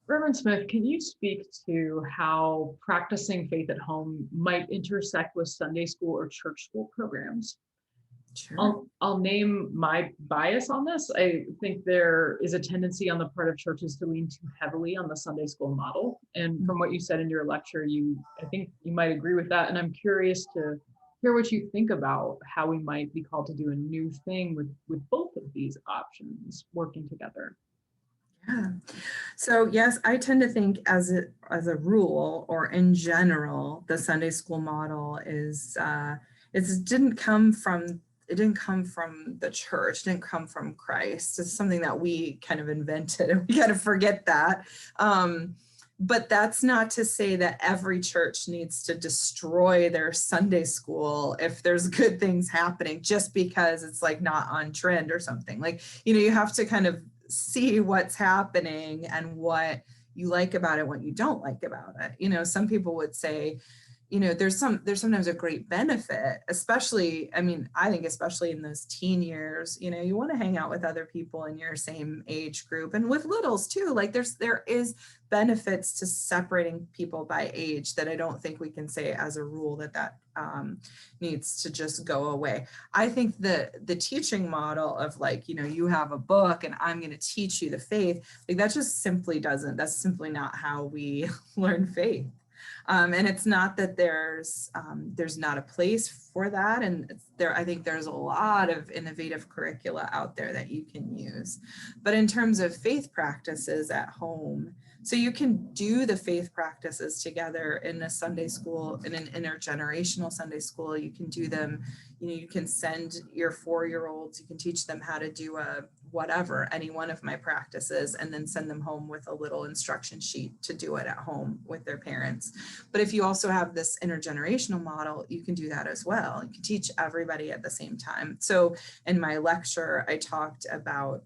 Reverend Smith, can you speak to how practicing faith at home might intersect with Sunday school or church school programs? Sure. I'll name my bias on this. I think there is a tendency on the part of churches to lean too heavily on the Sunday school model. And from what you said in your lecture, I think you might agree with that. And I'm curious to hear what you think about how we might be called to do a new thing with both of these options working together. Yeah. So yes, I tend to think as a rule or in general, the Sunday school model is it didn't come from the church, it didn't come from Christ. It's something that we kind of invented, and we got to forget that. But that's not to say that every church needs to destroy their Sunday school if there's good things happening just because it's like not on trend or something. Like, you have to kind of see what's happening and what you like about it, what you don't like about it. Some people would say, there's sometimes a great benefit, especially, I think especially in those teen years, you want to hang out with other people in your same age group, and with littles too. Like there is benefits to separating people by age that I don't think we can say as a rule that needs to just go away. I think the teaching model of like, you have a book and I'm going to teach you the faith, like that's simply not how we learn faith. And it's not that there's not a place for that. And I think there's a lot of innovative curricula out there that you can use. But in terms of faith practices at home, so you can do the faith practices together in a Sunday school, in an intergenerational Sunday school. You can do them, you can send your 4-year-olds, you can teach them how to do any one of my practices, and then send them home with a little instruction sheet to do it at home with their parents. But if you also have this intergenerational model, you can do that as well. You can teach everybody at the same time. So in my lecture, I talked about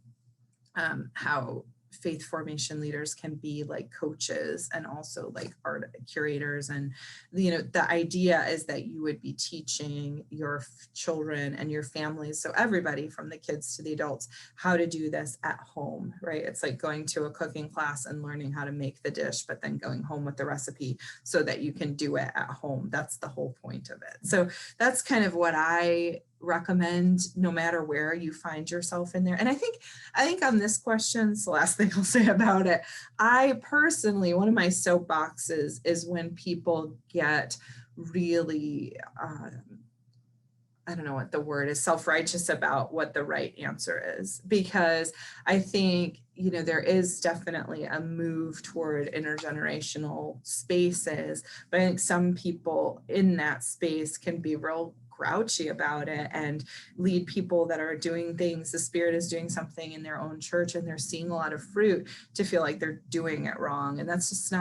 how faith formation leaders can be like coaches and also like art curators. And, the idea is that you would be teaching your children and your families, so everybody from the kids to the adults, how to do this at home, right? It's like going to a cooking class and learning how to make the dish, but then going home with the recipe so that you can do it at home. That's the whole point of it. So that's kind of what I recommend, no matter where you find yourself in there. And I think on this question, it's the last thing I'll say about it. I personally, one of my soapboxes is when people get really, I don't know what the word is, self-righteous about what the right answer is, because I think, there is definitely a move toward intergenerational spaces, but I think some people in that space can be real grouchy about it and lead people that are doing things, the Spirit is doing something in their own church and they're seeing a lot of fruit, to feel like they're doing it wrong. And that's just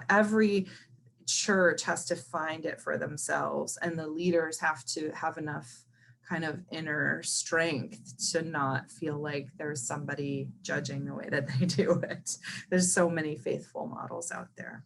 every church has to find it for themselves, and the leaders have to have enough kind of inner strength to not feel like there's somebody judging the way that they do it. There's so many faithful models out there.